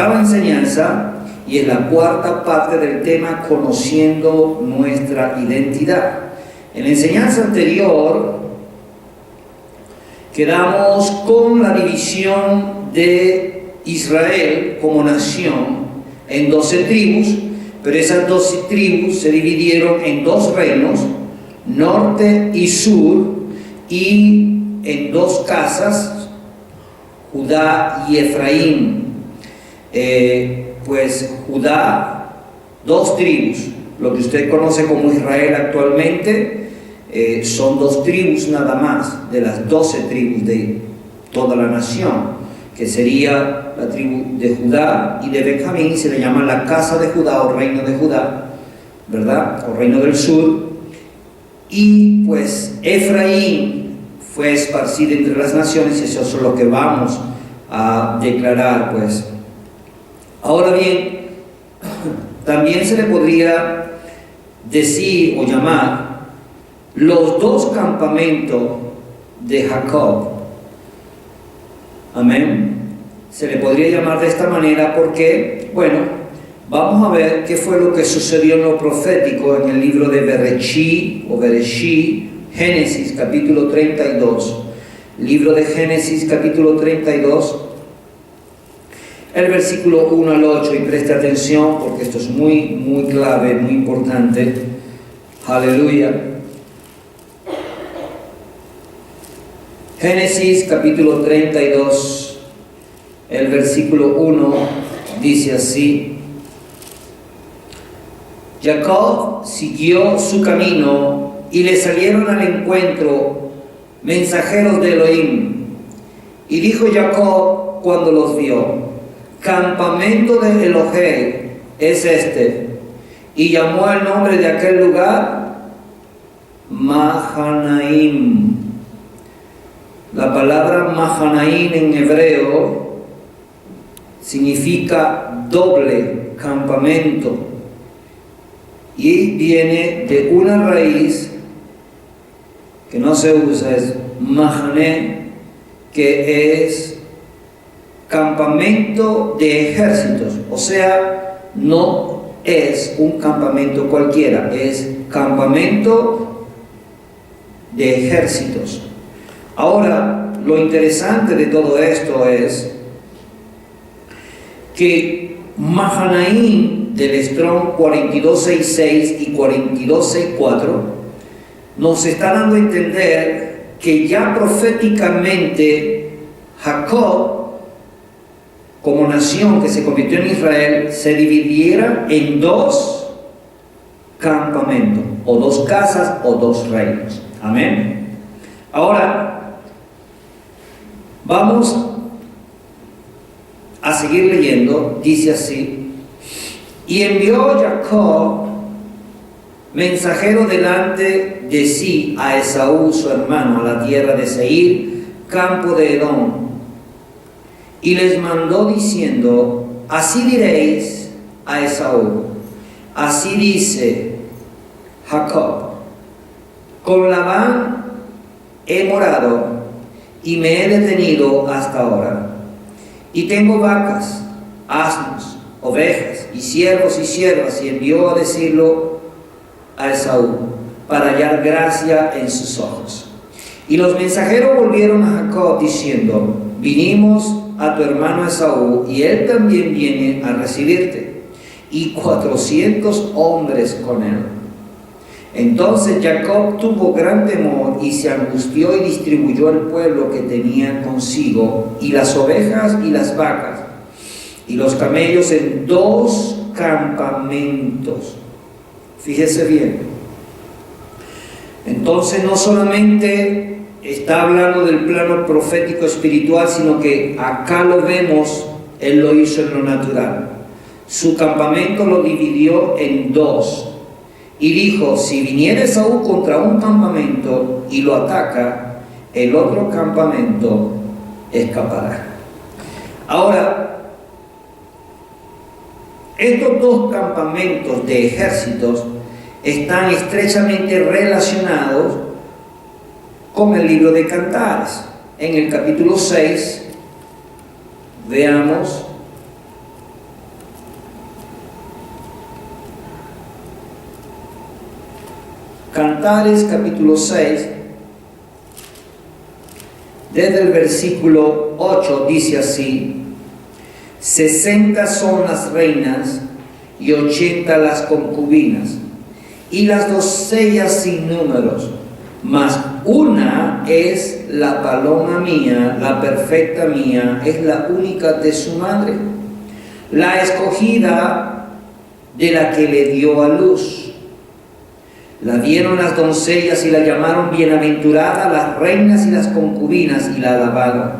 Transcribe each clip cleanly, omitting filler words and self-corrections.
La enseñanza, y es la cuarta parte del tema conociendo nuestra identidad. En la enseñanza anterior quedamos con la división de Israel como nación en 12 tribus, pero esas 12 tribus se dividieron en dos reinos, norte y sur, y en dos casas, Judá y Efraín. Pues Judá, dos tribus, lo que usted conoce como Israel actualmente, son dos tribus nada más, de las 12 tribus de toda la nación, que sería la tribu de Judá y de Benjamín, se le llama la casa de Judá o reino de Judá, ¿verdad? O reino del sur. Y pues Efraín fue esparcido entre las naciones, y eso es lo que vamos a declarar, pues. Ahora bien, también se le podría decir o llamar los dos campamentos de Jacob. Amén. Se le podría llamar de esta manera porque, bueno, vamos a ver qué fue lo que sucedió en lo profético en el libro de Bereshit, Génesis capítulo 32. Libro de Génesis capítulo 32. El versículo 1 al 8, y preste atención porque esto es muy clave, muy importante. Aleluya. Génesis capítulo 32, el versículo 1 dice así: Jacob siguió su camino y le salieron al encuentro mensajeros de Elohim. Y dijo Jacob cuando los vio: campamento de Elohim es este. Y llamó el nombre de aquel lugar Mahanaim. La palabra Mahanaim en hebreo significa doble campamento y viene de una raíz que no se usa, es Mahané, que es campamento de ejércitos, o sea, no es un campamento cualquiera, es campamento de ejércitos. Ahora, lo interesante de todo esto es que Mahanaim del Strong 42.6.6 y 42.6.4 nos está dando a entender que ya proféticamente Jacob, como nación que se convirtió en Israel, se dividiera en dos campamentos, o dos casas, o dos reinos. Amén. Ahora, vamos a seguir leyendo. Dice así: y envió Jacob mensajero delante de sí a Esaú su hermano, a la tierra de Seir, campo de Edom, y les mandó diciendo: así diréis a Esaú, así dice Jacob, con Labán he morado y me he detenido hasta ahora, y tengo vacas, asnos, ovejas y siervos y siervas. Y envió a decirlo a Esaú para hallar gracia en sus ojos. Y los mensajeros volvieron a Jacob diciendo: vinimos a tu hermano Esaú, y él también viene a recibirte, y 400 hombres con él. Entonces Jacob tuvo gran temor y se angustió y distribuyó el pueblo que tenía consigo, y las ovejas y las vacas y los camellos en dos campamentos. Fíjese bien. Entonces no solamente está hablando del plano profético espiritual, sino que acá lo vemos, él lo hizo en lo natural. Su campamento lo dividió en dos. Y dijo: si viniere Esaú contra un campamento y lo ataca, el otro campamento escapará. Ahora, estos dos campamentos de ejércitos están estrechamente relacionados con el libro de Cantares. En el capítulo 6, veamos Cantares capítulo 6, desde el versículo 8 dice así: 60 son las reinas y 80 las concubinas, y las doncellas sin números, mas una es la paloma mía, la perfecta mía, es la única de su madre, la escogida de la que le dio a luz. La vieron las doncellas y la llamaron bienaventurada, las reinas y las concubinas, y la alabaron.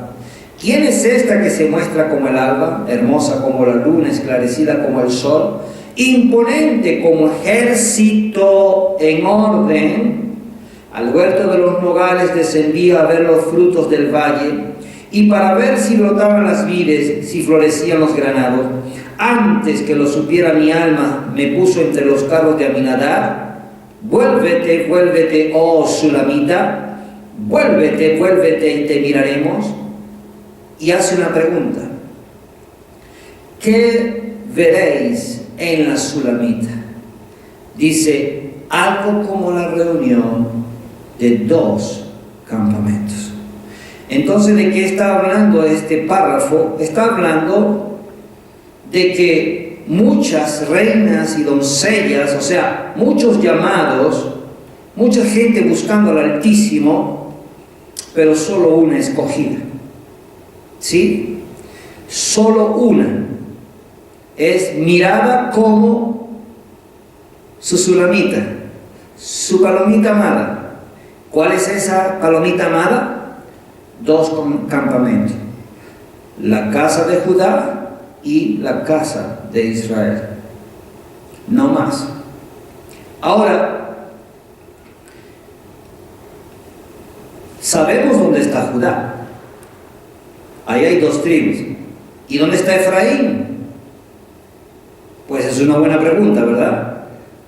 ¿Quién es esta que se muestra como el alba, hermosa como la luna, esclarecida como el sol, imponente como ejército en orden? Al huerto de los nogales descendía a ver los frutos del valle, y para ver si brotaban las vides, si florecían los granados. Antes que lo supiera mi alma, me puso entre los carros de Aminadab. Vuélvete, vuélvete, oh Sulamita, vuélvete, vuélvete y te miraremos. Y hace una pregunta: ¿qué veréis en la Sulamita? Dice, algo como la reunión de dos campamentos. Entonces, ¿de qué está hablando este párrafo? Está hablando de que muchas reinas y doncellas, o sea, muchos llamados, mucha gente buscando al Altísimo, pero solo una escogida. ¿Sí? Solo una es mirada como su Sulamita, su palomita amada. ¿Cuál es esa palomita amada? Dos campamentos: la casa de Judá y la casa de Israel. No más. Ahora, sabemos dónde está Judá. Ahí hay dos tribus. ¿Y dónde está Efraín? Pues es una buena pregunta, ¿verdad?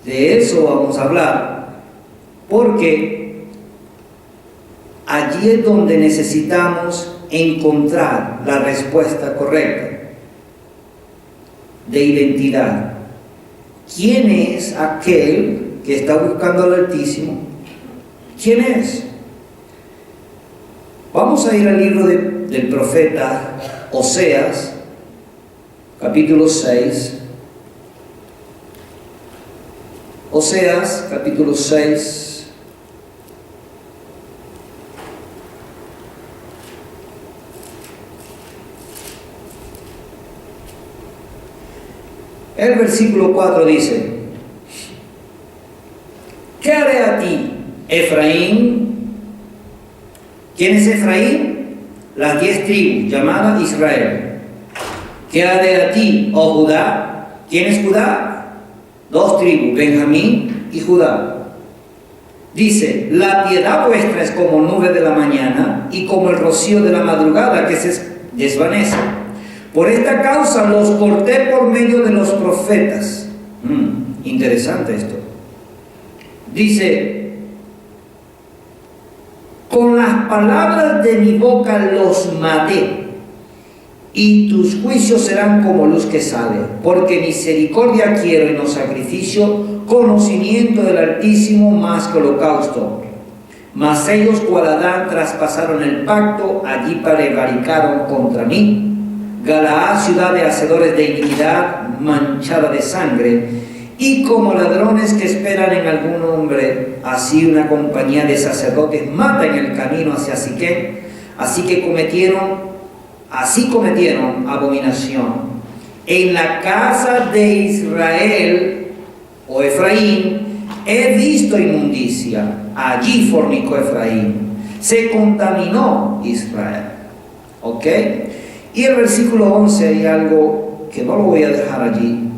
De eso vamos a hablar, porque allí es donde necesitamos encontrar la respuesta correcta de identidad. ¿Quién es aquel que está buscando al Altísimo? ¿Quién es? Vamos a ir al libro del profeta Oseas, capítulo 6. Oseas, capítulo 6. El versículo 4 dice: ¿qué haré a ti, Efraín? ¿Quién es Efraín? Las 10 tribus, llamada Israel. ¿Qué haré a ti, oh Judá? ¿Quién es Judá? 2 tribus, Benjamín y Judá. Dice: la piedad vuestra es como nube de la mañana y como el rocío de la madrugada que se desvanece. Por esta causa los corté por medio de los profetas. Interesante esto. Dice: con las palabras de mi boca los maté, y tus juicios serán como luz que sale, porque misericordia quiero y no sacrificio, conocimiento del Altísimo más que holocausto. Mas ellos, cual Adán, traspasaron el pacto, allí prevaricaron contra mí. Galaad, ciudad de hacedores de iniquidad, manchada de sangre, y como ladrones que esperan en algún hombre, así una compañía de sacerdotes mata en el camino hacia Siquem. Así cometieron abominación. En la casa de Israel, o Efraín, he visto inmundicia. Allí fornicó Efraín. Se contaminó Israel. ¿Ok? Y el versículo 11 hay algo que no lo voy a dejar allí.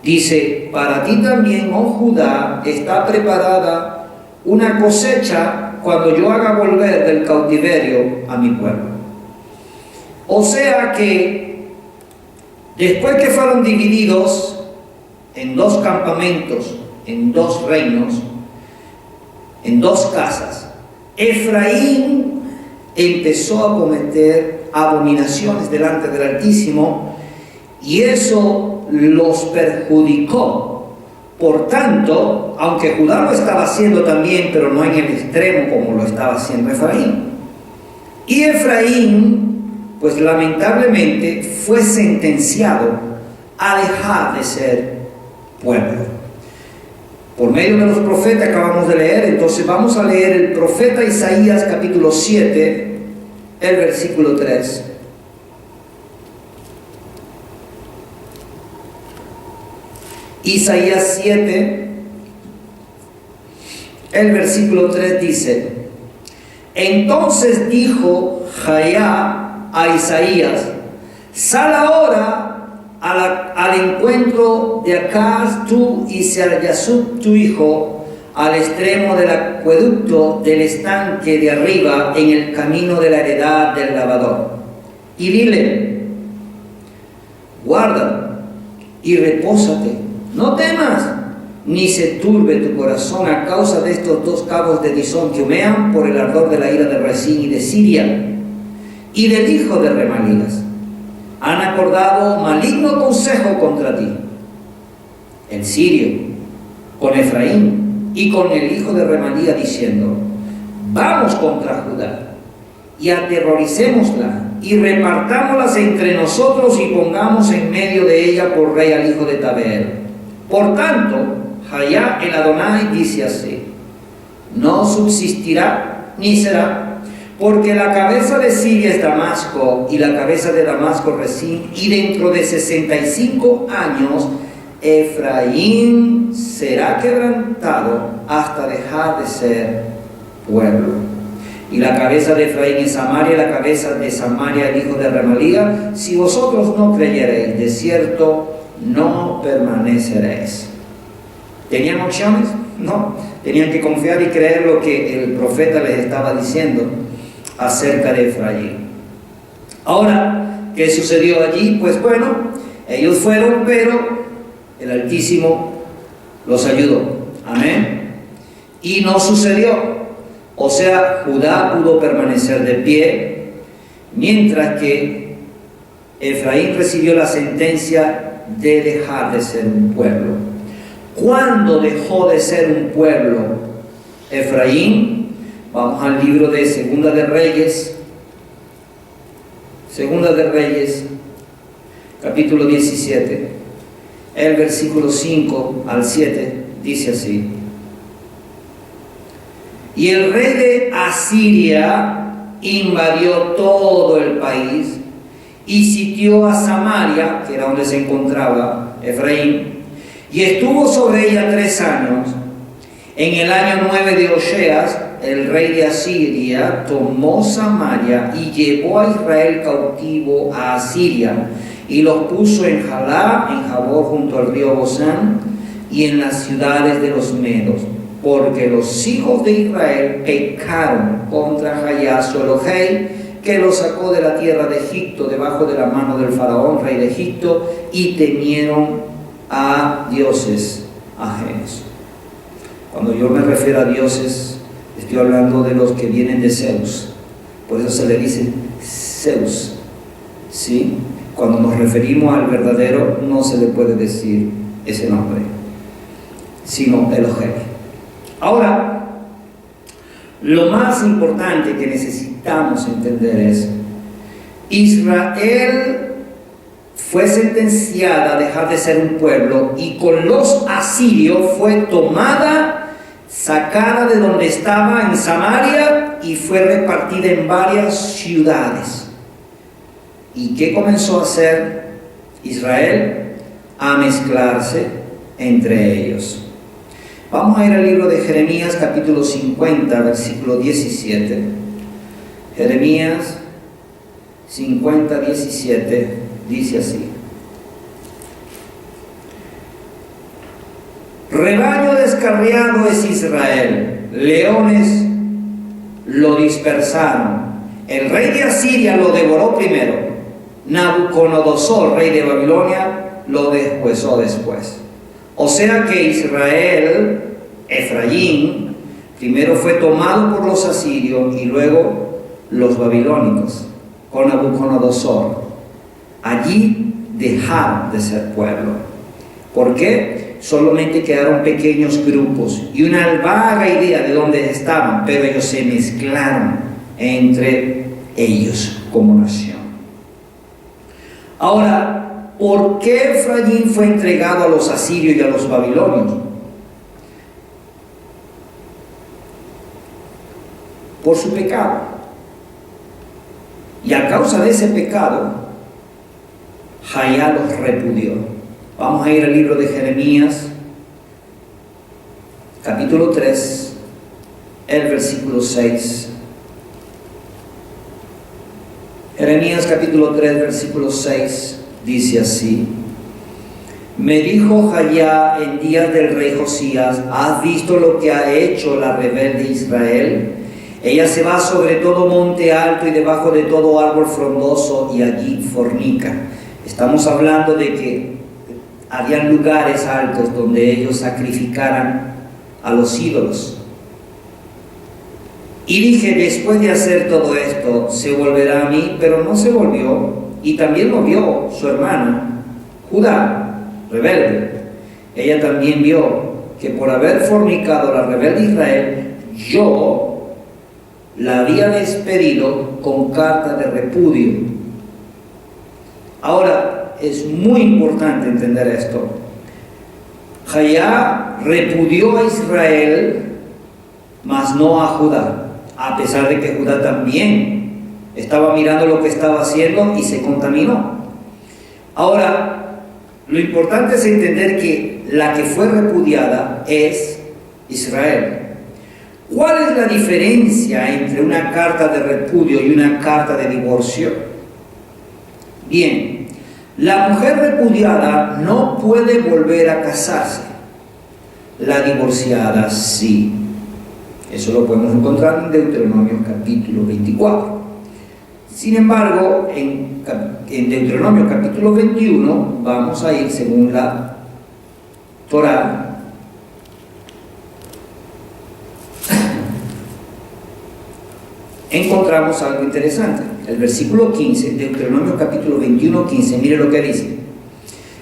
Dice: para ti también, oh Judá, está preparada una cosecha cuando yo haga volver del cautiverio a mi pueblo. O sea que después que fueron divididos en 2 campamentos, en 2 reinos, en 2 casas, Efraín empezó a cometer abominaciones delante del Altísimo, y eso los perjudicó, Por tanto, aunque Judá lo estaba haciendo también, pero no en el extremo como lo estaba haciendo Efraín. Y Efraín, pues lamentablemente, fue sentenciado a dejar de ser pueblo. Por medio de los profetas acabamos de leer, entonces vamos a leer el profeta Isaías capítulo 7, el versículo 3. Isaías 7, el versículo 3 dice: entonces dijo Jahía a Isaías: sal ahora al encuentro de Acaz tú y Sear-Yasub tu hijo, al extremo del acueducto del estanque de arriba, en el camino de la heredad del lavador. Y dile: guarda y repósate, no temas, ni se turbe tu corazón a causa de estos dos cabos de Dizón que humean por el ardor de la ira de Rezín y de Siria y del hijo de Remalías. Han acordado maligno consejo contra ti, el sirio, con Efraín y con el hijo de Remalías, diciendo: vamos contra Judá y aterroricémosla y repartámoslas entre nosotros y pongamos en medio de ella por rey al hijo de Tabeel. Por tanto, Jahía el Adonai dice así: no subsistirá ni será, porque la cabeza de Siria es Damasco y la cabeza de Damasco Rezín, y dentro de 65 años Efraín será quebrantado hasta dejar de ser pueblo. Y la cabeza de Efraín es Samaria, y la cabeza de Samaria el hijo de Remalías. Si vosotros no creyereis, de cierto no permaneceréis. ¿Tenían opciones? No. Tenían que confiar y creer lo que el profeta les estaba diciendo acerca de Efraín. Ahora, ¿qué sucedió allí? Pues bueno, ellos fueron, pero el Altísimo los ayudó. Amén. Y no sucedió. O sea, Judá pudo permanecer de pie, mientras que Efraín recibió la sentencia de dejar de ser un pueblo. ¿Cuándo dejó de ser un pueblo Efraín? Vamos al libro de Segunda de Reyes, capítulo 17, el versículo 5 al 7, dice así: y el rey de Asiria invadió todo el país y sitió a Samaria, que era donde se encontraba Efraín, y estuvo sobre ella 3 años. En el año 9 de Oseas, el rey de Asiria tomó Samaria y llevó a Israel cautivo a Asiria, y los puso en Jalá, en Jabor junto al río Gozán, y en las ciudades de los medos, porque los hijos de Israel pecaron contra Jahía su Elohei, que los sacó de la tierra de Egipto debajo de la mano del faraón, rey de Egipto, y temieron a dioses ajenos. Cuando yo me refiero a dioses, estoy hablando de los que vienen de Zeus. Por eso se le dice Zeus, ¿sí? Cuando nos referimos al verdadero, no se le puede decir ese nombre, sino Elohei. Ahora, lo más importante que necesitamos entender es: Israel fue sentenciada a dejar de ser un pueblo, y con los asirios fue tomada, sacada de donde estaba en Samaria, y fue repartida en varias ciudades. ¿Y qué comenzó a hacer Israel? A mezclarse entre ellos. Vamos a ir al libro de Jeremías capítulo 50, versículo 17. Jeremías 50, 17, dice así: rebaño descarriado es Israel, leones lo dispersaron, el rey de Asiria lo devoró primero, Nabucodonosor, rey de Babilonia, lo deshuesó después. O sea que Israel, Efraín, primero fue tomado por los asirios y luego los babilónicos, con Nabucodonosor. Allí dejaron de ser pueblo. ¿Por qué? solamente quedaron pequeños grupos y una vaga idea de dónde estaban, pero ellos se mezclaron entre ellos como nación. Ahora, ¿por qué Efraín fue entregado a los asirios y a los babilonios? Por su pecado. Y a causa de ese pecado, Jaya los repudió. Vamos a ir al libro de Jeremías, capítulo 3, el versículo 6. Jeremías capítulo 3, versículo 6, dice así: Me dijo Jaya en días del rey Josías, ¿has visto lo que ha hecho la rebelde Israel? Ella se va sobre todo monte alto y debajo de todo árbol frondoso y allí fornica. Estamos hablando de que habían lugares altos donde ellos sacrificaran a los ídolos. Y dije, después de hacer todo esto, se volverá a mí, pero no se volvió. Y también lo vio su hermana, Judá, rebelde. Ella también vio que por haber fornicado la rebelde Israel, yo la había despedido con carta de repudio. Ahora, es muy importante entender esto. Jaya repudió a Israel, mas no a Judá. A pesar de que Judá también estaba mirando lo que estaba haciendo y se contaminó. Ahora, lo importante es entender que la que fue repudiada es Israel. ¿Cuál es la diferencia entre una carta de repudio y una carta de divorcio? Bien, la mujer repudiada no puede volver a casarse. La divorciada sí. Eso lo podemos encontrar en Deuteronomio capítulo 24. Sin embargo, en Deuteronomio capítulo 21, vamos a ir según la Torá. Encontramos algo interesante. El versículo 15, Deuteronomio capítulo 21, 15, mire lo que dice.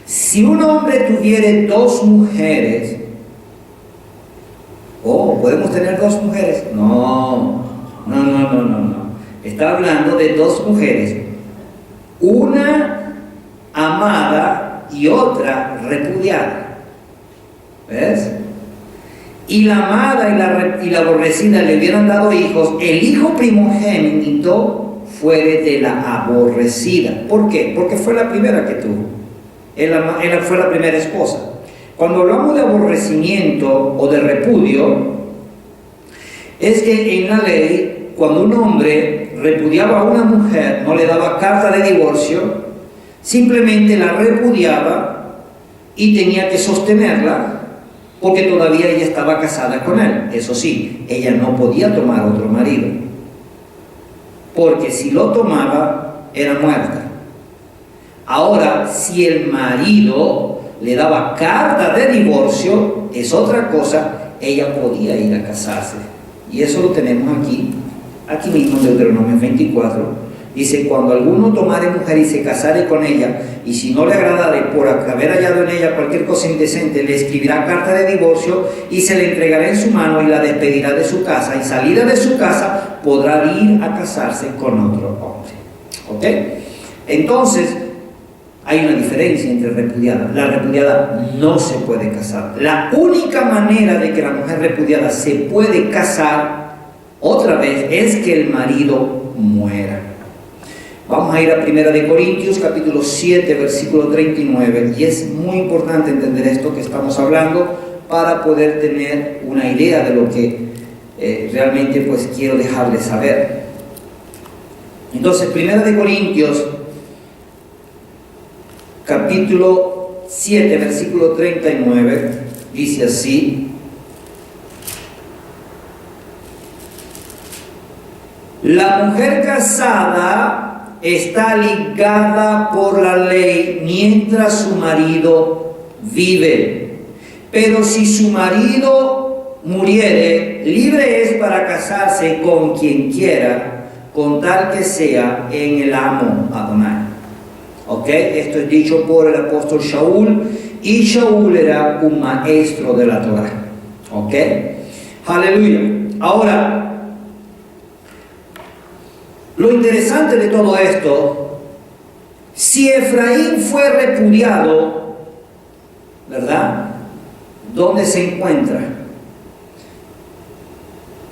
Si un hombre tuviere dos mujeres, ¿podemos tener dos mujeres? No. Está hablando de dos mujeres. Una amada y otra repudiada. ¿Ves? Y la amada y la aborrecida le hubieran dado hijos, el hijo primogénito fuere de la aborrecida. ¿Por qué? Porque fue la primera que tuvo. Ella fue la primera esposa. Cuando hablamos de aborrecimiento o de repudio, es que en la ley, cuando un hombre repudiaba a una mujer, no le daba carta de divorcio, simplemente la repudiaba y tenía que sostenerla porque todavía ella estaba casada con él. Eso sí, ella no podía tomar otro marido, porque si lo tomaba, era muerta. Ahora, si el marido le daba carta de divorcio, es otra cosa, ella podía ir a casarse. Y eso lo tenemos aquí mismo en Deuteronomio 24. Dice, cuando alguno tomare mujer y se casare con ella, y si no le agradare por haber hallado en ella cualquier cosa indecente, le escribirá carta de divorcio y se le entregará en su mano y la despedirá de su casa, y salida de su casa podrá ir a casarse con otro hombre. ¿Ok? Entonces, hay una diferencia entre repudiada. La repudiada no se puede casar. La única manera de que la mujer repudiada se puede casar otra vez es que el marido muera. Vamos a ir a 1 Corintios capítulo 7 versículo 39, y es muy importante entender esto que estamos hablando para poder tener una idea de lo que realmente pues quiero dejarles saber. Entonces 1 Corintios capítulo 7 versículo 39 dice así: la mujer casada está ligada por la ley mientras su marido vive, pero si su marido muriere, libre es para casarse con quien quiera, con tal que sea en el amo Adonai. ¿Ok? Esto es dicho por el apóstol Shaul, y Shaul era un maestro de la Torá. ¿Ok? Aleluya. Ahora, lo interesante de todo esto, si Efraín fue repudiado, ¿verdad? ¿Dónde se encuentra?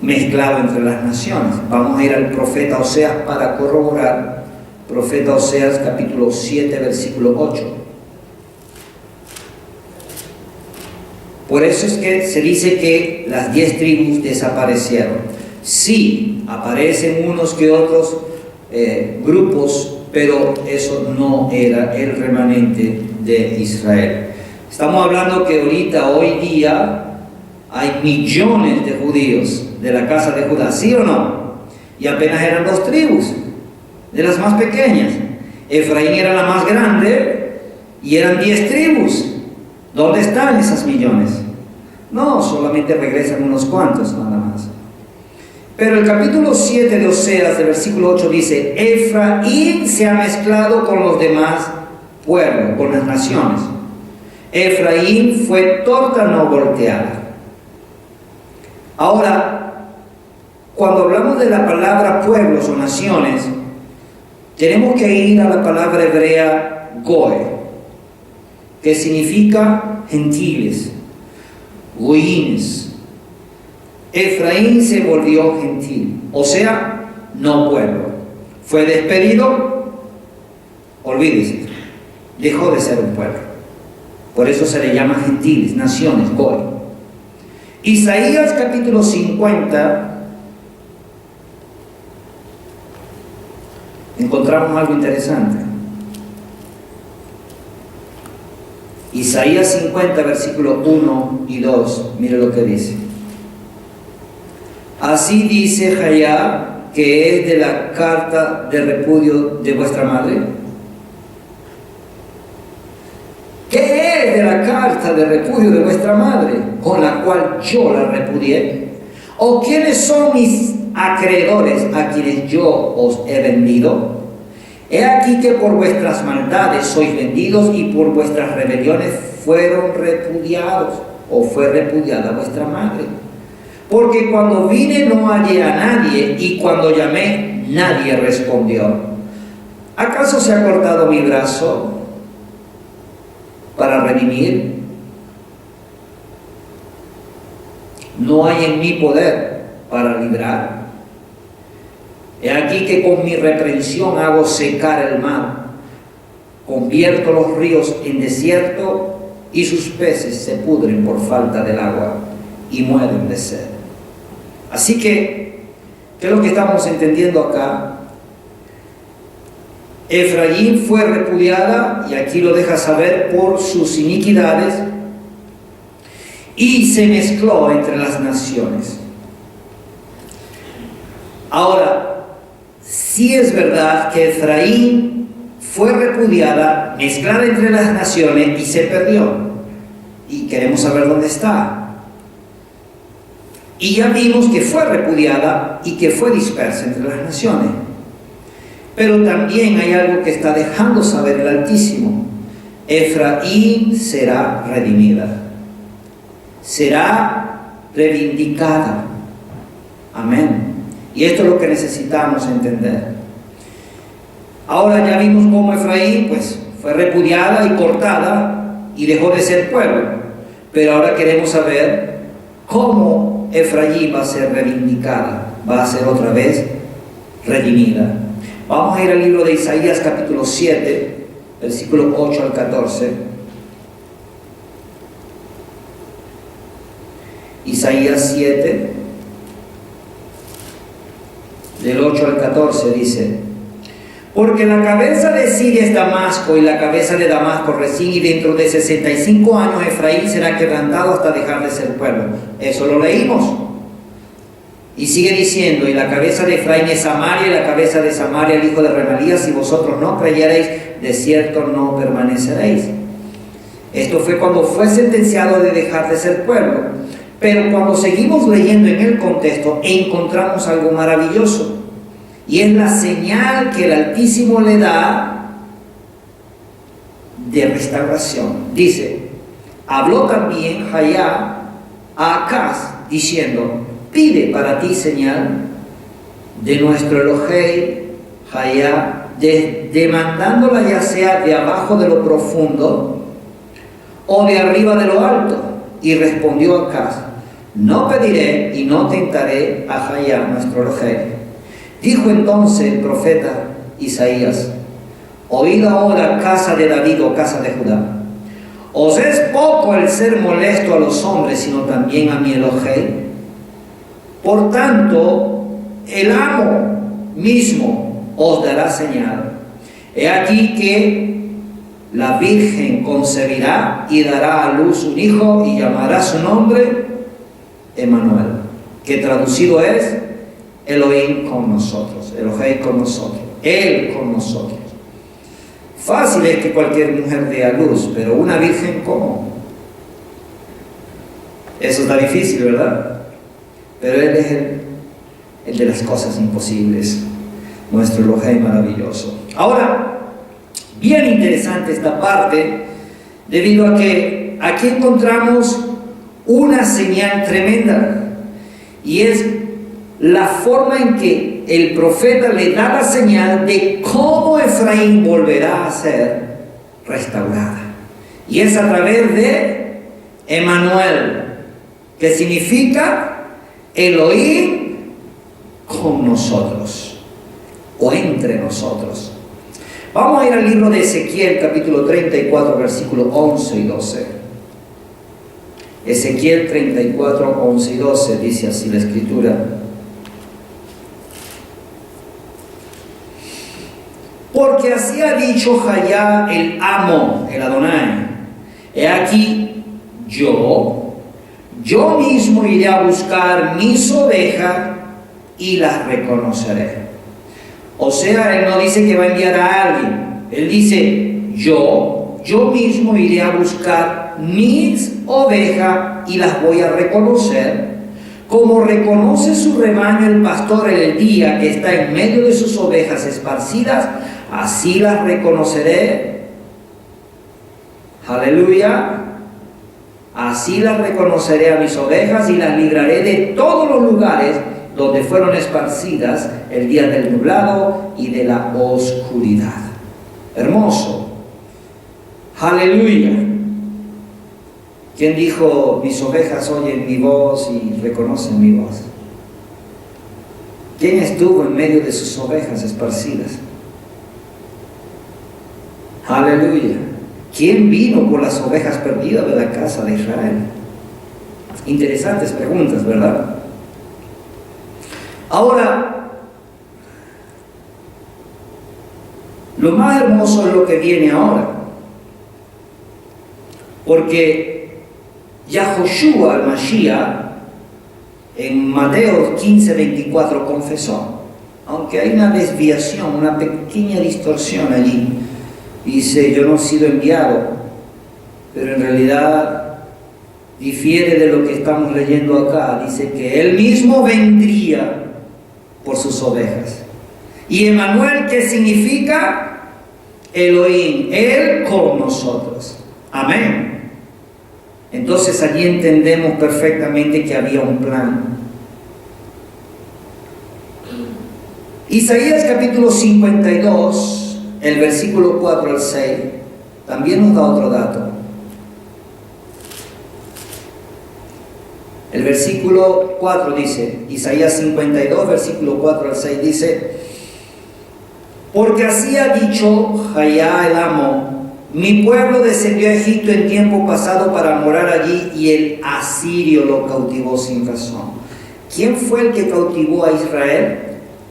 Mezclado entre las naciones. Vamos a ir al profeta Oseas para corroborar. Profeta Oseas capítulo 7 versículo 8. Por eso es que se dice que las 10 tribus desaparecieron. Sí, aparecen unos que otros grupos, pero eso no era el remanente de Israel. Estamos hablando que ahorita, hoy día, hay millones de judíos de la casa de Judá, ¿sí o no? Y apenas eran 2 tribus, de las más pequeñas. Efraín era la más grande y eran 10 tribus. ¿Dónde están esas millones? No, solamente regresan unos cuantos nada más. Pero el capítulo 7 de Oseas, del versículo 8 dice: Efraín se ha mezclado con los demás pueblos, con las naciones. Efraín fue torta no volteada. Ahora, cuando hablamos de la palabra pueblos o naciones, tenemos que ir a la palabra hebrea goe, que significa gentiles, goínes. Efraín se volvió gentil, o sea, no pueblo. Fue despedido, olvídese, dejó de ser un pueblo. Por eso se le llama gentiles, naciones, goy. Isaías capítulo 50, encontramos algo interesante. Isaías 50, versículo 1 y 2, mire lo que dice. Así dice Jayá, que es de la carta de repudio de vuestra madre. ¿Qué es de la carta de repudio de vuestra madre, con la cual yo la repudié? ¿O quiénes son mis acreedores a quienes yo os he vendido? He aquí que por vuestras maldades sois vendidos y por vuestras rebeliones fueron repudiados, o fue repudiada vuestra madre. Porque cuando vine no hallé a nadie, y cuando llamé nadie respondió. ¿Acaso se ha cortado mi brazo para redimir? ¿No hay en mí poder para librar? He aquí que con mi reprensión hago secar el mar, convierto los ríos en desierto, y sus peces se pudren por falta del agua y mueren de sed. Así que, ¿qué es lo que estamos entendiendo acá? Efraín fue repudiada, y aquí lo deja saber, por sus iniquidades, y se mezcló entre las naciones. Ahora, sí es verdad que Efraín fue repudiada, mezclada entre las naciones, y se perdió. Y queremos saber dónde está. Y ya vimos que fue repudiada y que fue dispersa entre las naciones. Pero también hay algo que está dejando saber el Altísimo. Efraín será redimida. Será reivindicada. Amén. Y esto es lo que necesitamos entender. Ahora ya vimos cómo Efraín pues fue repudiada y cortada y dejó de ser pueblo. Pero ahora queremos saber cómo Efraín va a ser reivindicada, va a ser otra vez redimida. Vamos a ir al libro de Isaías capítulo 7, versículo 8 al 14. Isaías 7, del 8 al 14 dice: Porque la cabeza de Siria es Damasco, y la cabeza de Damasco Rezín, y dentro de 65 años Efraín será quebrantado hasta dejar de ser pueblo. Eso lo leímos. Y sigue diciendo: y la cabeza de Efraín es Samaria, y la cabeza de Samaria el hijo de Remalías. Si vosotros no creyereis, de cierto no permaneceréis. Esto fue cuando fue sentenciado de dejar de ser pueblo. Pero cuando seguimos leyendo en el contexto, encontramos algo maravilloso. Y es la señal que el Altísimo le da de restauración. Dice: Habló también Jayá a Acaz, diciendo: pide para ti señal de nuestro Elohei Jayá, demandándola ya sea de abajo de lo profundo o de arriba de lo alto. Y respondió Acaz: no pediré y no tentaré a Jayá, nuestro Elohei. Dijo entonces el profeta Isaías: oíd ahora, casa de David o casa de Judá. ¿Os es poco el ser molesto a los hombres, sino también a mi Elohei? Por tanto, el amo mismo os dará señal. He aquí que la Virgen concebirá y dará a luz un hijo y llamará su nombre Emmanuel, que traducido es Elohim con nosotros, Elohei con nosotros, Él con nosotros. Fácil es que cualquier mujer dé a luz, pero una virgen, ¿cómo? Eso está difícil, ¿verdad? Pero Él es el de las cosas imposibles, nuestro Elohei maravilloso. Ahora, bien interesante esta parte, debido a que aquí encontramos una señal tremenda, y es la forma en que el profeta le da la señal de cómo Efraín volverá a ser restaurada. Y es a través de Emmanuel, que significa Elohim con nosotros, o entre nosotros. Vamos a ir al libro de Ezequiel, capítulo 34, versículos 11 y 12. Ezequiel 34, 11 y 12, dice así la Escritura: porque así ha dicho Jayá el amo, el Adonai: he aquí, yo mismo iré a buscar mis ovejas y las reconoceré. O sea, Él no dice que va a enviar a alguien, Él dice: yo mismo iré a buscar mis ovejas y las voy a reconocer, como reconoce su rebaño el pastor en el día que está en medio de sus ovejas esparcidas. Así las reconoceré. Aleluya. Así las reconoceré a mis ovejas y las libraré de todos los lugares donde fueron esparcidas el día del nublado y de la oscuridad. Hermoso. Aleluya. ¿Quién dijo: mis ovejas oyen mi voz y reconocen mi voz? ¿Quién estuvo en medio de sus ovejas esparcidas? Aleluya. ¿Quién vino por las ovejas perdidas de la casa de Israel? Interesantes preguntas, ¿verdad? Ahora, lo más hermoso es lo que viene ahora, porque Yahoshua el Mashiach en Mateo 15:24 confesó, aunque hay una desviación, una pequeña distorsión allí. Dice: yo no he sido enviado, pero en realidad difiere de lo que estamos leyendo acá. Dice que Él mismo vendría por sus ovejas. Y Emmanuel, ¿qué significa? Elohim, Él con nosotros. Amén. Entonces allí entendemos perfectamente que había un plan. Isaías capítulo 52, el versículo 4 al 6, también nos da otro dato. El versículo 4 dice, Isaías 52, versículo 4 al 6 dice: porque así ha dicho Jayá el amo: mi pueblo descendió a Egipto en tiempo pasado para morar allí, y el asirio lo cautivó sin razón. ¿Quién fue el que cautivó a Israel?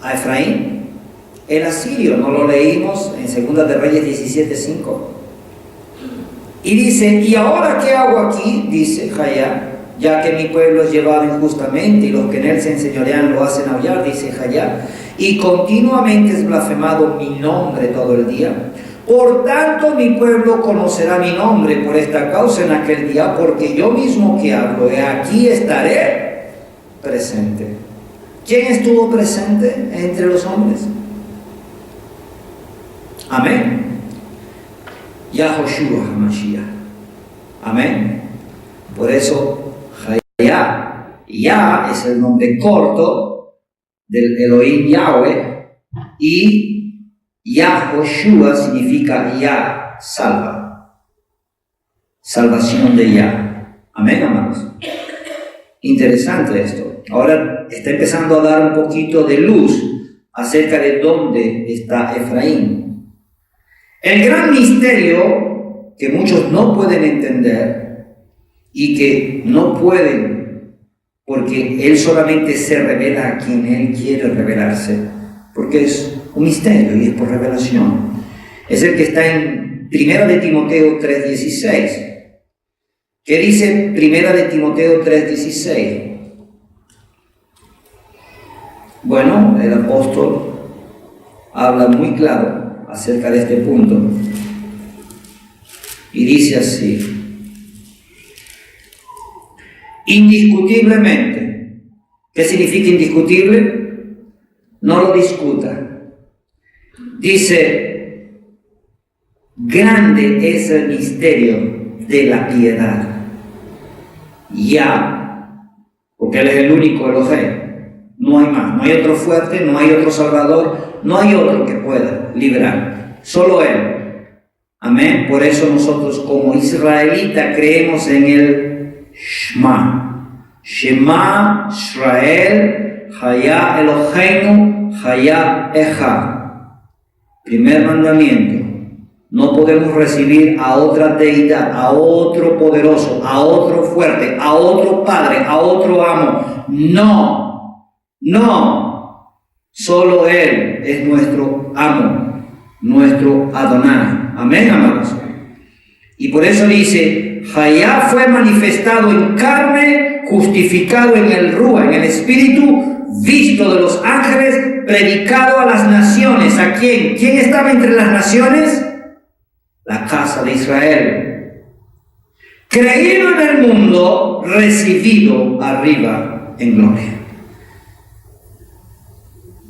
¿A Efraín? El asirio, ¿no lo leímos en 2 de Reyes 17:5? Y dice: ¿y ahora qué hago aquí? Dice Jayá, ya que mi pueblo es llevado injustamente y los que en él se enseñorean lo hacen aullar, dice Jayá, y continuamente es blasfemado mi nombre todo el día. Por tanto, mi pueblo conocerá mi nombre por esta causa en aquel día, porque yo mismo que hablo, aquí estaré presente. ¿Quién estuvo presente entre los hombres? Amén. Yahoshua HaMashiach. Amén. Por eso, Yah es el nombre corto del Elohim Yahweh, y Yahoshua significa Yah, salva. Salvación de Yah. Amén, amados. Interesante esto. Ahora está empezando a dar un poquito de luz acerca de dónde está Efraín. El gran misterio que muchos no pueden entender y que no pueden, porque Él solamente se revela a quien Él quiere revelarse, porque es un misterio y es por revelación. Es el que está en 1 de Timoteo 3:16. ¿Qué dice 1 de Timoteo 3:16? Bueno, el apóstol habla muy claro acerca de este punto y dice así: indiscutiblemente. ¿Qué significa indiscutible? No lo discuta. Dice: grande es el misterio de la piedad. Ya, porque Él es el único Elohim. No hay más, no hay otro fuerte, no hay otro salvador, no hay otro que pueda liberar, solo Él. Amén. Por eso nosotros como israelitas creemos en el Shema. Shema Israel, Hayah Eloheinu, Hayah Echad. Primer mandamiento. No podemos recibir a otra deidad, a otro poderoso, a otro fuerte, a otro padre, a otro amo. No, solo Él es nuestro amo, nuestro Adonai. Amén, amados. Y por eso dice: Hayah fue manifestado en carne, justificado en el Ruah, en el Espíritu, visto de los ángeles, predicado a las naciones. ¿A quién? ¿Quién estaba entre las naciones? La casa de Israel. Creído en el mundo, recibido arriba en gloria.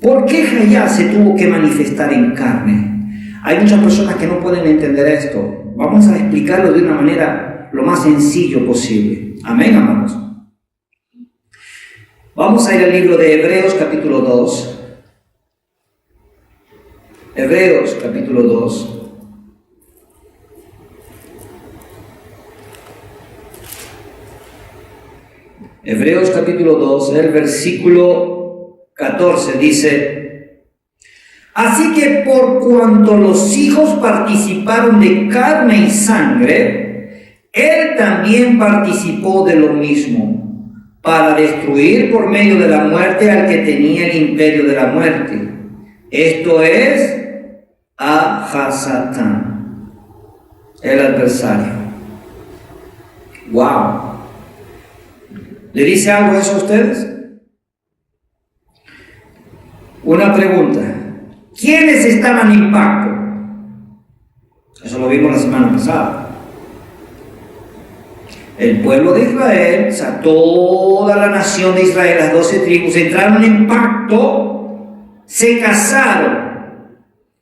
¿Por qué Hayah se tuvo que manifestar en carne? Hay muchas personas que no pueden entender esto. Vamos a explicarlo de una manera lo más sencillo posible. Amén, amados. Vamos a ir al libro de Hebreos capítulo 2. Hebreos capítulo 2. Hebreos capítulo 2, el versículo 14 dice: así que por cuanto los hijos participaron de carne y sangre, Él también participó de lo mismo, para destruir por medio de la muerte al que tenía el imperio de la muerte. Esto es a Hasatán, el adversario. ¡Wow! ¿Le dice algo eso a ustedes? Una pregunta: ¿quiénes estaban en pacto? Eso lo vimos la semana pasada. El pueblo de Israel, o sea, toda la nación de Israel, las 12 tribus, entraron en pacto, se casaron.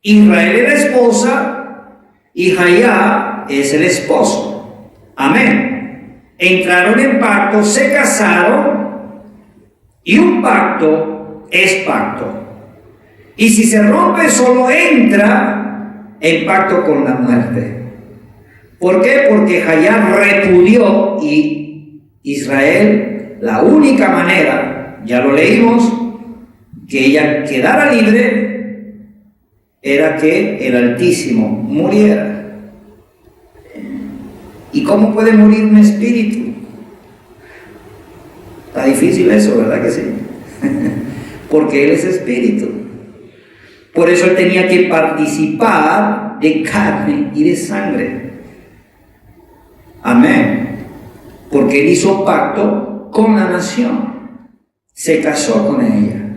Israel es la esposa y Hayah es el esposo. Amén. Entraron en pacto, se casaron, y un pacto es pacto. Y si se rompe, solo entra en pacto con la muerte. ¿Por qué? Porque Hayah repudió, y Israel, la única manera, ya lo leímos, que ella quedara libre, era que el Altísimo muriera. ¿Y cómo puede morir un espíritu? Está difícil eso, ¿verdad que sí? Porque Él es espíritu. Por eso Él tenía que participar de carne y de sangre. Amén. Porque Él hizo pacto con la nación. Se casó con ella.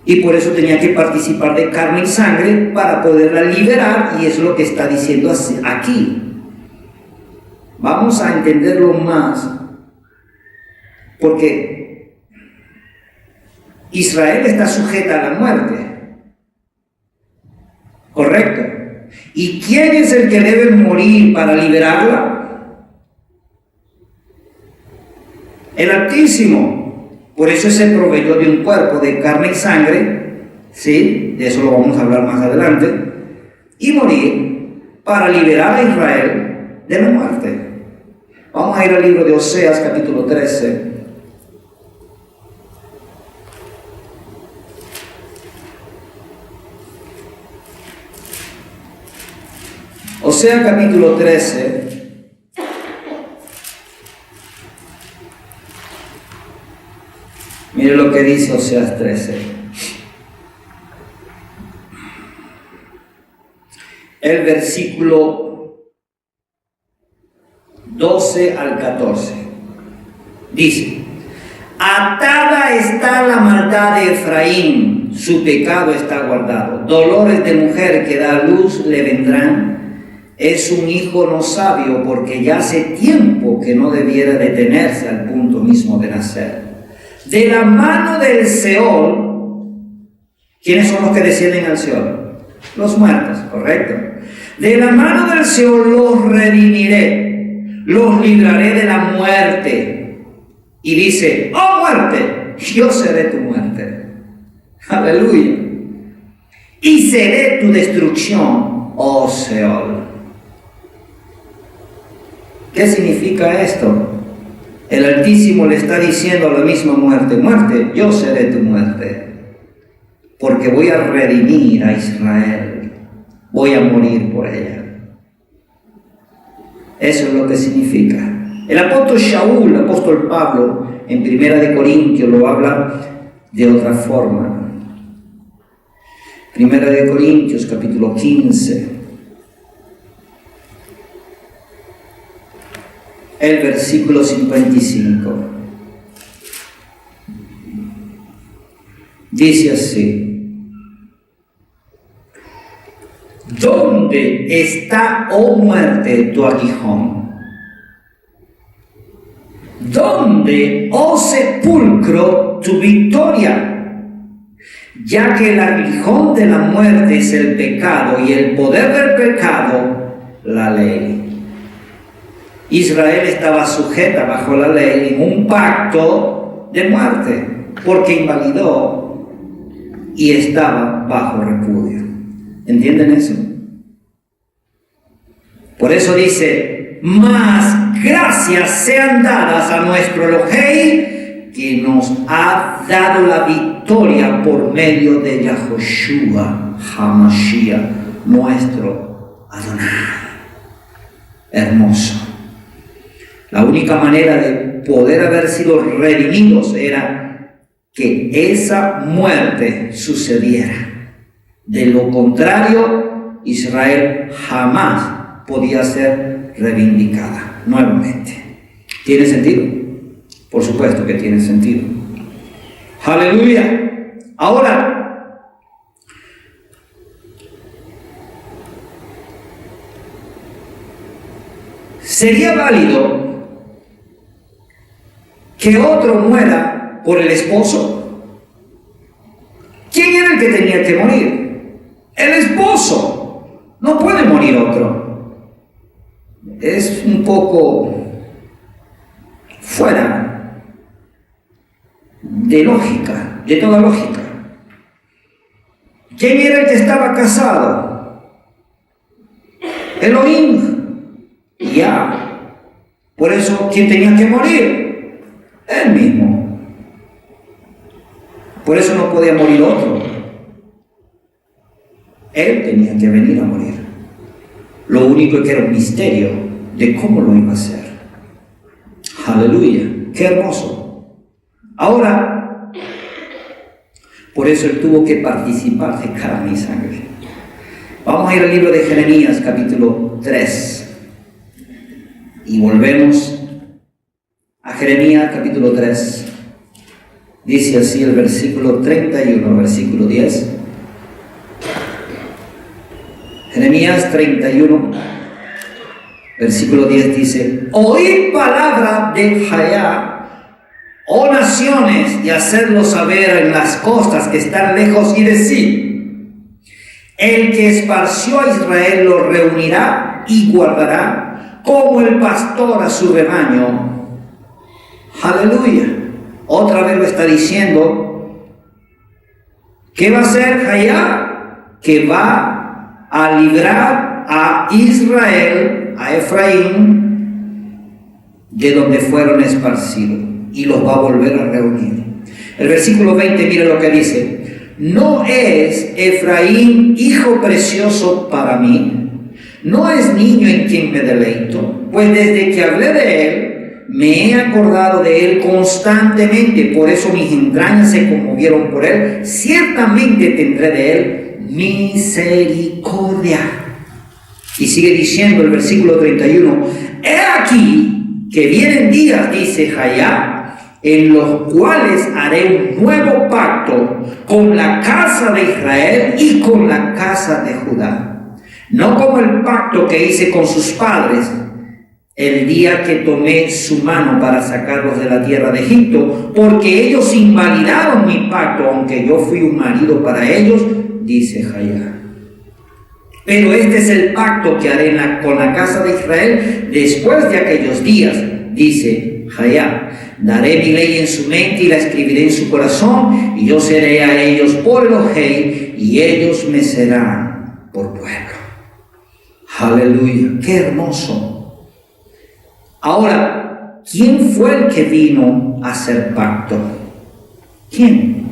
Y por eso tenía que participar de carne y sangre para poderla liberar. Y es lo que está diciendo aquí. Vamos a entenderlo más, porque Israel está sujeta a la muerte, ¿correcto? ¿Y quién es el que debe morir para liberarla? El Altísimo. Por eso se proveyó de un cuerpo de carne y sangre, ¿sí? De eso lo vamos a hablar más adelante, y morir para liberar a Israel de la muerte. Vamos a ir al libro de Oseas, capítulo 13. Oseas capítulo 13, mire lo que dice Oseas 13. El versículo 12 al 14. Dice: atada está la maldad de Efraín, su pecado está guardado. Dolores de mujer que da a luz le vendrán. Es un hijo no sabio, porque ya hace tiempo que no debiera detenerse al punto mismo de nacer. De la mano del Seol, ¿quiénes son los que descienden al Seol? Los muertos, ¿correcto? De la mano del Seol los redimiré, los libraré de la muerte. Y dice: oh muerte, yo seré tu muerte. Aleluya. Y seré tu destrucción, oh Seol. ¿Qué significa esto? El Altísimo le está diciendo a la misma muerte: muerte, yo seré tu muerte, porque voy a redimir a Israel, voy a morir por ella. Eso es lo que significa. El apóstol Shaul, el apóstol Pablo, en 1 Corintios lo habla de otra forma. 1 Corintios capítulo 15, el versículo 55. Dice así: ¿dónde está, oh muerte, tu aguijón? ¿Dónde, oh sepulcro, tu victoria? Ya que el aguijón de la muerte es el pecado y el poder del pecado, la ley. Israel estaba sujeta bajo la ley en un pacto de muerte, porque invalidó y estaba bajo repudio. ¿Entienden eso? Por eso dice: más gracias sean dadas a nuestro Elohei, que nos ha dado la victoria por medio de Yahoshua HaMashiach, nuestro Adonai. Hermoso. La única manera de poder haber sido redimidos era que esa muerte sucediera. De lo contrario, Israel jamás podía ser reivindicada nuevamente. ¿Tiene sentido? Por supuesto que tiene sentido. ¡Aleluya! Ahora, ¿sería válido que otro muera por el esposo? ¿Quién era el que tenía que morir? El esposo. No puede morir otro. Es un poco fuera de lógica, de toda lógica. ¿Quién era el que estaba casado? Elohim. Ya. Por eso, ¿quién tenía que morir? Él mismo. Por eso no podía morir otro. Él tenía que venir a morir. Lo único que era un misterio de cómo lo iba a hacer. Aleluya, qué hermoso. Ahora, por eso él tuvo que participar de carne y sangre. Vamos a ir al libro de Jeremías, capítulo 3. Y volvemos a Jeremías capítulo 3. Dice así el versículo 31, versículo 10. Jeremías 31, versículo 10 dice: oíd palabra de Jahá, oh naciones, y hacerlo saber en las costas que están lejos, y decid: el que esparció a Israel lo reunirá y guardará, como el pastor a su rebaño. Aleluya. Otra vez lo está diciendo. ¿Qué va a hacer Jahía? Que va a librar a Israel, a Efraín, de donde fueron esparcidos, y los va a volver a reunir. El versículo 20, mire lo que dice. ¿No es Efraín hijo precioso para mí? ¿No es niño en quien me deleito? Pues desde que hablé de él, me he acordado de él constantemente, por eso mis entrañas se conmovieron por él. Ciertamente tendré de él misericordia. Y sigue diciendo el versículo 31, he aquí que vienen días, dice Jahía, en los cuales haré un nuevo pacto con la casa de Israel y con la casa de Judá. No como el pacto que hice con sus padres el día que tomé su mano para sacarlos de la tierra de Egipto, porque ellos invalidaron mi pacto, aunque yo fui un marido para ellos, dice Jahía. Pero este es el pacto que haré con la casa de Israel después de aquellos días, dice Jahía. Daré mi ley en su mente y la escribiré en su corazón, y yo seré a ellos por Elohei, y ellos me serán por pueblo. Aleluya, qué hermoso. Ahora, ¿quién fue el que vino a hacer pacto? ¿Quién?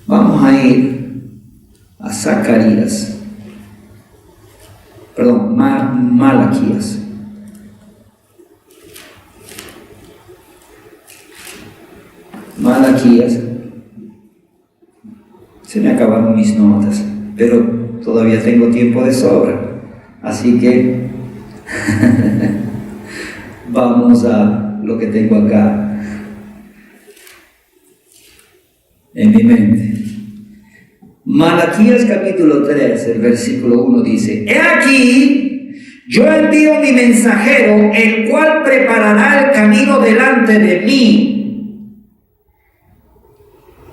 Vamos a ir a Malaquías. Malaquías. Se me acabaron mis notas, pero todavía tengo tiempo de sobra. Así que vamos a lo que tengo acá en mi mente. Malaquías capítulo 3, el versículo 1 dice: he aquí, yo envío mi mensajero, el cual preparará el camino delante de mí.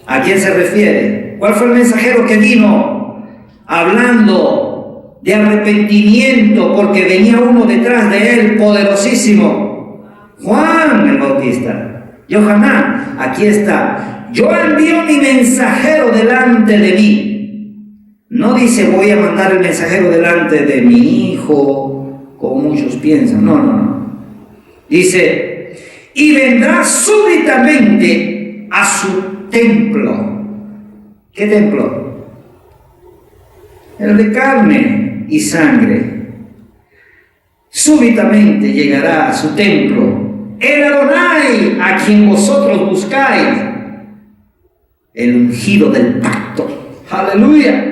¿A quién se refiere? ¿Cuál fue el mensajero que vino hablando de arrepentimiento porque venía uno detrás de él poderosísimo? Juan el Bautista. Yohanan, aquí está. Yo envío mi mensajero delante de mí. No dice voy a mandar el mensajero delante de mi hijo, como muchos piensan. No. Dice, y vendrá súbitamente a su templo. ¿Qué templo? El de carne y sangre. Súbitamente llegará a su templo el Adonai, a quien vosotros buscáis, el ungido del pacto. Aleluya.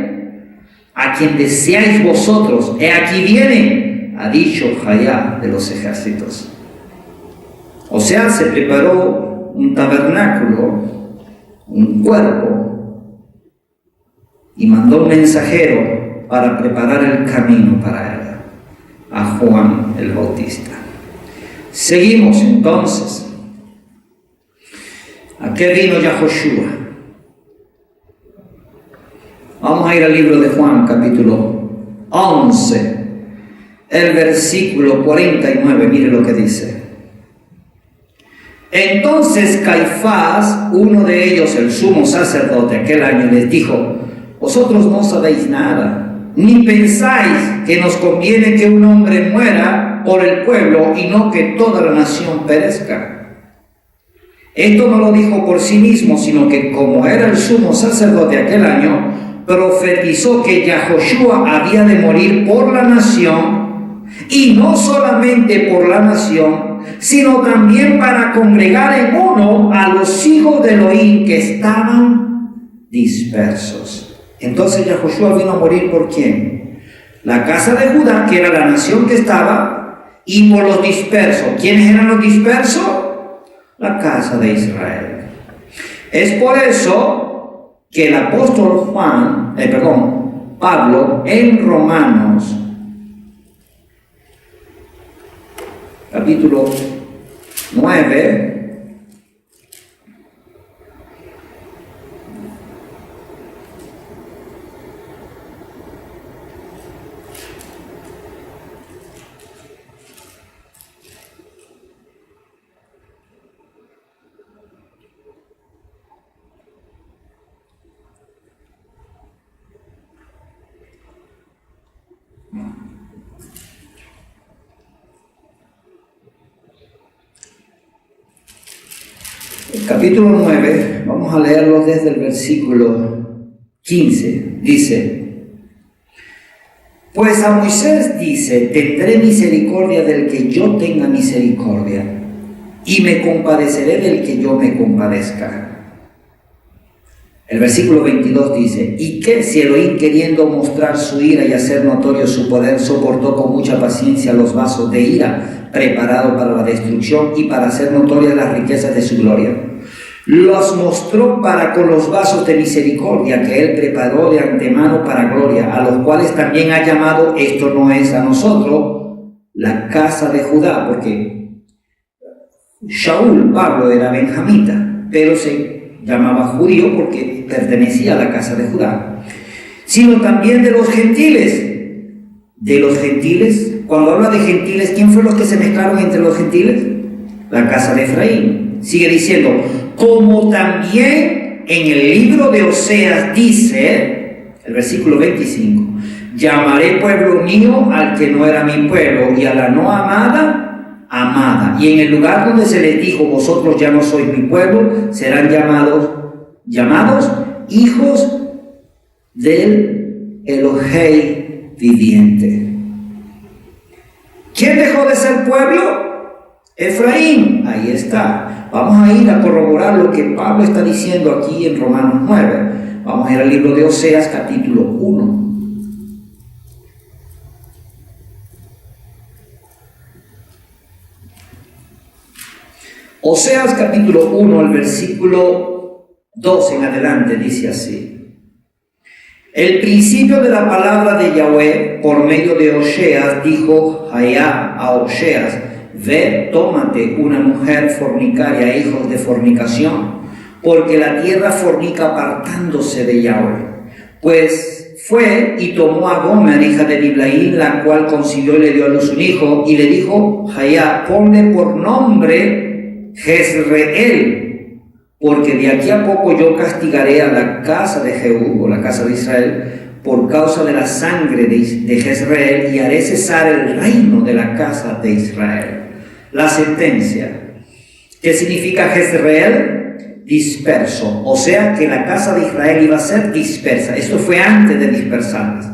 A quien deseáis vosotros. He aquí viene, ha dicho Jahía de los ejércitos. O sea, se preparó un tabernáculo, un cuerpo, y mandó un mensajero para preparar el camino para él, a Juan el Bautista. Seguimos entonces. ¿A qué vino Yahoshua? Vamos a ir al libro de Juan, capítulo 11, el versículo 49, mire lo que dice. Entonces Caifás, uno de ellos, el sumo sacerdote, aquel año les dijo: vosotros no sabéis nada, ni pensáis que nos conviene que un hombre muera por el pueblo y no que toda la nación perezca. Esto no lo dijo por sí mismo, sino que como era el sumo sacerdote aquel año, profetizó que Yahoshua había de morir por la nación, y no solamente por la nación, sino también para congregar en uno a los hijos de Elohim que estaban dispersos. Entonces Yahoshua vino a morir ¿por quién? La casa de Judá, que era la nación que estaba, y por los dispersos. ¿Quiénes eran los dispersos? La casa de Israel. Es por eso que el apóstol Pablo, en Romanos, capítulo 9, El capítulo 9, vamos a leerlo desde el versículo 15, dice: pues a Moisés dice, tendré misericordia del que yo tenga misericordia, y me compadeceré del que yo me compadezca. El versículo 22 dice: y que si Elohim, queriendo mostrar su ira y hacer notorio su poder, soportó con mucha paciencia los vasos de ira preparados para la destrucción y para hacer notorias las riquezas de su gloria, los mostró para con los vasos de misericordia que él preparó de antemano para gloria, a los cuales también ha llamado, esto no es a nosotros, la casa de Judá, porque Shaul, Pablo, era benjamita, pero se llamaba judío porque pertenecía a la casa de Judá, sino también de los gentiles. De los gentiles, cuando habla de gentiles, ¿quién fue los que se mezclaron entre los gentiles? La casa de Efraín. Sigue diciendo, como también en el libro de Oseas dice, el versículo 25, llamaré pueblo mío al que no era mi pueblo, y a la no amada, amada. Y en el lugar donde se les dijo, vosotros ya no sois mi pueblo, serán llamados hijos del Elohei viviente. ¿Quién dejó de ser pueblo? Efraín. Ahí está. Vamos a ir a corroborar lo que Pablo está diciendo aquí en Romanos 9. Vamos a ir al libro de Oseas, capítulo 1. Oseas, capítulo 1, el versículo 2 en adelante, dice así: el principio de la palabra de Yahweh por medio de Oseas dijo Jayá a Oseas: ve, tómate una mujer fornicaria, hijos de fornicación, porque la tierra fornica apartándose de Yahweh. Pues fue y tomó a Gomer, hija de Diblaín, la cual concibió y le dio a luz un hijo, y le dijo Jayá: ponle por nombre Jezreel, porque de aquí a poco yo castigaré a la casa de Jehú, o la casa de Israel, por causa de la sangre de Jezreel, y haré cesar el reino de la casa de Israel. La sentencia. ¿Qué significa Jezreel? Disperso. O sea que la casa de Israel iba a ser dispersa. Esto fue antes de dispersarlas.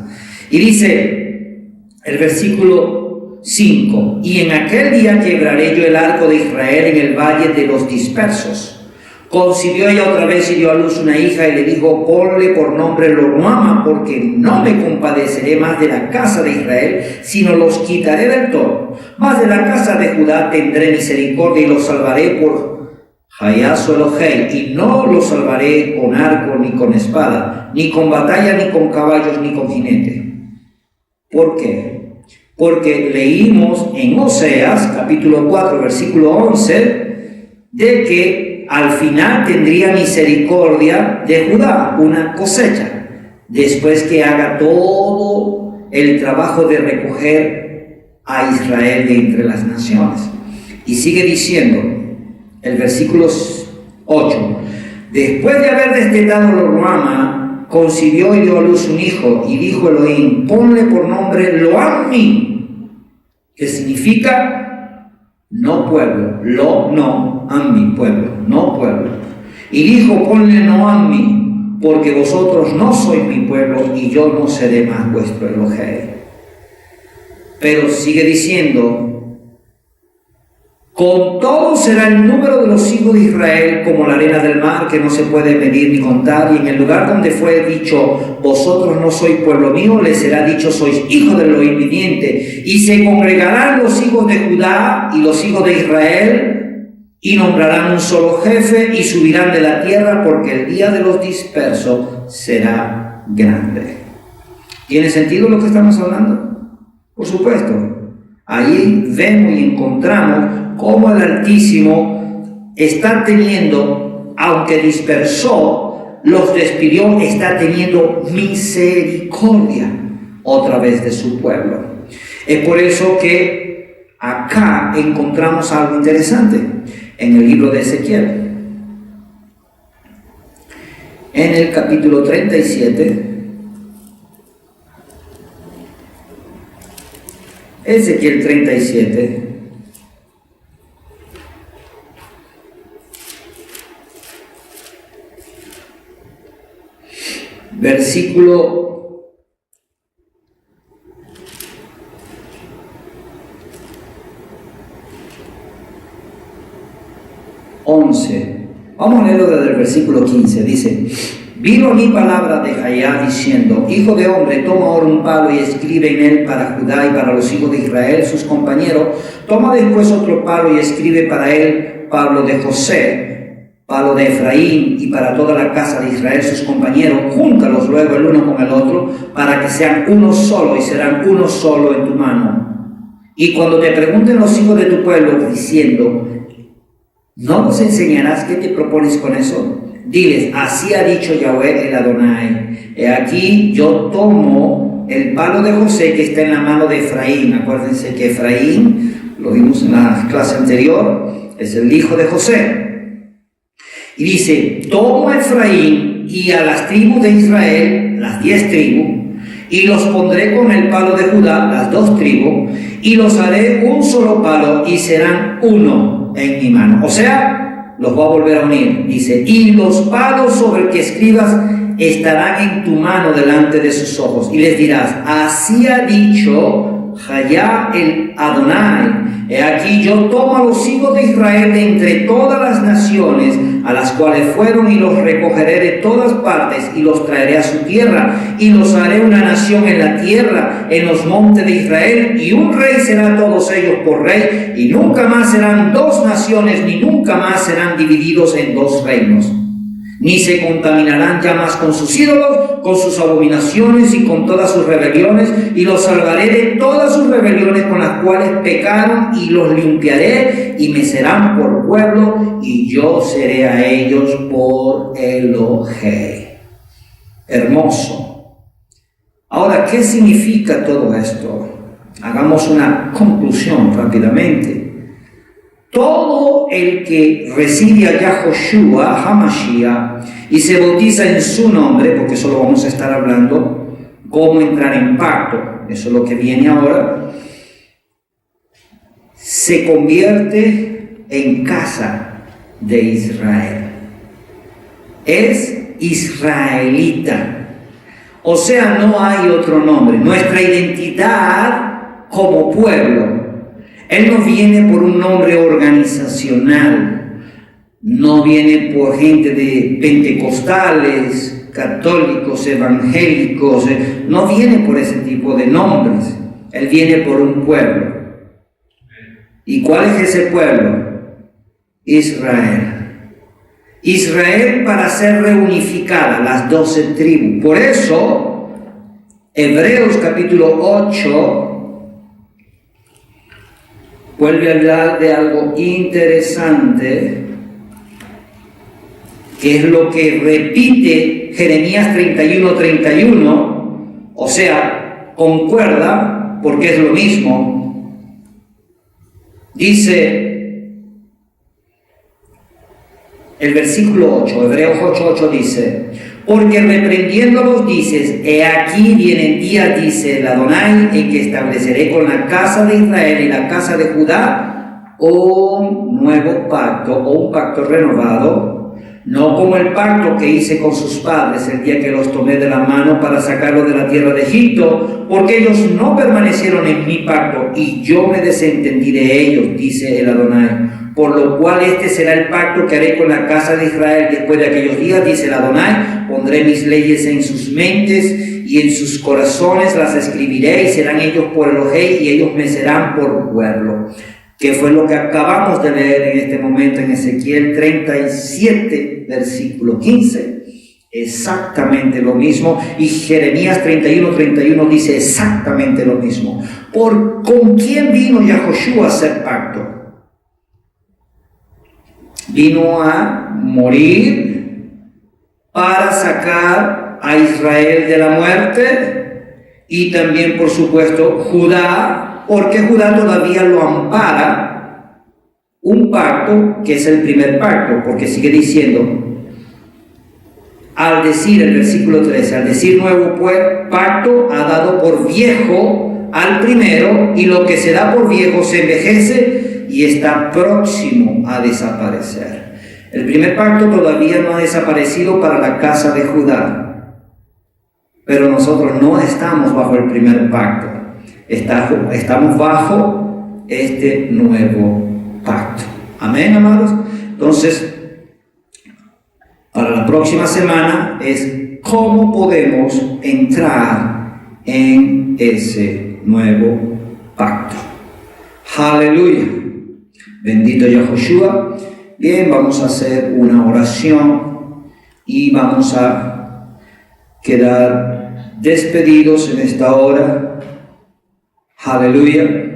Y dice el versículo 5: y en aquel día quebraré yo el arco de Israel en el valle de los dispersos. Concibió ella otra vez y dio a luz una hija, y le dijo: ponle por nombre Loruama, porque no me compadeceré más de la casa de Israel, sino los quitaré del todo. Mas de la casa de Judá tendré misericordia y los salvaré por Jayá su Elohei, y no los salvaré con arco ni con espada, ni con batalla, ni con caballos, ni con jinete. ¿Por qué? Porque leímos en Oseas, capítulo 4, versículo 11, de que al final tendría misericordia de Judá, una cosecha, después que haga todo el trabajo de recoger a Israel de entre las naciones. Y sigue diciendo el versículo 8: después de haber destetado Loruama, concibió y dio a luz un hijo, y dijo Elohim: ponle por nombre Loammi, que significa no pueblo, no Ammi, pueblo, no pueblo. Y dijo: ponle Noammi, porque vosotros no sois mi pueblo, y yo no seré más vuestro Elohei. Pero sigue diciendo: con todo será el número de los hijos de Israel como la arena del mar, que no se puede medir ni contar, y en el lugar donde fue dicho: vosotros no sois pueblo mío, les será dicho: sois hijos del Elohim viviente. Y se congregarán los hijos de Judá y los hijos de Israel, y nombrarán un solo jefe, y subirán de la tierra, porque el día de los dispersos será grande. ¿Tiene sentido lo que estamos hablando? Por supuesto. Ahí vemos y encontramos cómo el Altísimo está teniendo, aunque dispersó, los despidió, está teniendo misericordia otra vez de su pueblo. Es por eso que acá encontramos algo interesante en el libro de Ezequiel. En el capítulo 37, Ezequiel 37. Versículo 11. Vamos a leerlo desde el versículo 15. Dice: vino a mí palabra de Jayá diciendo: hijo de hombre, toma ahora un palo y escribe en él para Judá y para los hijos de Israel, sus compañeros. Toma después otro palo y escribe para él palo de José, palo de Efraín y para toda la casa de Israel, sus compañeros. Júntalos luego el uno con el otro para que sean uno solo, y serán uno solo en tu mano. Y cuando te pregunten los hijos de tu pueblo diciendo: ¿no nos enseñarás qué te propones con eso? Diles: así ha dicho Yahweh el Adonai. He aquí yo tomo el palo de José que está en la mano de Efraín. Acuérdense que Efraín, lo vimos en la clase anterior, es el hijo de José. Y dice: tomo a Efraín y a las tribus de Israel, las 10 tribus, y los pondré con el palo de Judá, las 2 tribus, y los haré un solo palo y serán uno en mi mano. O sea, los va a volver a unir. Dice: y los palos sobre el que escribas estarán en tu mano delante de sus ojos. Y les dirás: así ha dicho Jayá el Adonai. He aquí yo tomo a los hijos de Israel de entre todas las naciones a las cuales fueron, y los recogeré de todas partes y los traeré a su tierra, y los haré una nación en la tierra, en los montes de Israel, y un rey será a todos ellos por rey, y nunca más serán 2 naciones, ni nunca más serán divididos en 2 reinos. Ni se contaminarán ya más con sus ídolos, con sus abominaciones y con todas sus rebeliones, y los salvaré de todas sus rebeliones con las cuales pecaron, y los limpiaré, y me serán por pueblo, y yo seré a ellos por Elohim. Hermoso. Ahora, ¿qué significa todo esto? Hagamos una conclusión rápidamente. Todo el que recibe a Yahoshua, Hamashiach, y se bautiza en su nombre, porque eso lo vamos a estar hablando, cómo entrar en pacto, eso es lo que viene ahora, se convierte en casa de Israel. Es israelita. O sea, no hay otro nombre. Nuestra identidad como pueblo, Él no viene por un nombre organizacional, no viene por gente de pentecostales, católicos, evangélicos, no viene por ese tipo de nombres. Él viene por un pueblo. ¿Y cuál es ese pueblo? Israel. Israel para ser reunificada, las 12 tribus. Por eso, Hebreos capítulo 8 vuelve a hablar de algo interesante, que es lo que repite Jeremías 31:31, o sea, concuerda, porque es lo mismo. Dice el versículo 8, Hebreos 8:8 dice: porque reprendiéndolos dices: he aquí vienen días, dice el Adonai, en que estableceré con la casa de Israel y la casa de Judá un nuevo pacto, o un pacto renovado, no como el pacto que hice con sus padres el día que los tomé de la mano para sacarlos de la tierra de Egipto, porque ellos no permanecieron en mi pacto, y yo me desentendí de ellos, dice el Adonai. Por lo cual este será el pacto que haré con la casa de Israel después de aquellos días, dice el Adonai. Pondré mis leyes en sus mentes y en sus corazones las escribiré, y serán ellos por Elohim y ellos me serán por pueblo. Que fue lo que acabamos de leer en este momento en Ezequiel 37, versículo 15. Exactamente lo mismo. Y Jeremías 31:31 dice exactamente lo mismo. ¿Con quién vino Yahoshua a hacer pacto? Vino a morir para sacar a Israel de la muerte, y también, por supuesto, Judá, porque Judá todavía lo ampara un pacto que es el primer pacto, porque sigue diciendo, al decir el versículo 13, al decir nuevo pacto, ha dado por viejo al primero, y lo que se da por viejo se envejece y está próximo a desaparecer. El primer pacto todavía no ha desaparecido para la casa de Judá, pero nosotros no estamos bajo el primer pacto, estamos bajo este nuevo pacto. Amén, amados. Entonces, para la próxima semana es cómo podemos entrar en ese nuevo pacto. Aleluya. Bendito Yahushua. Bien, vamos a hacer una oración y vamos a quedar despedidos en esta hora. Aleluya.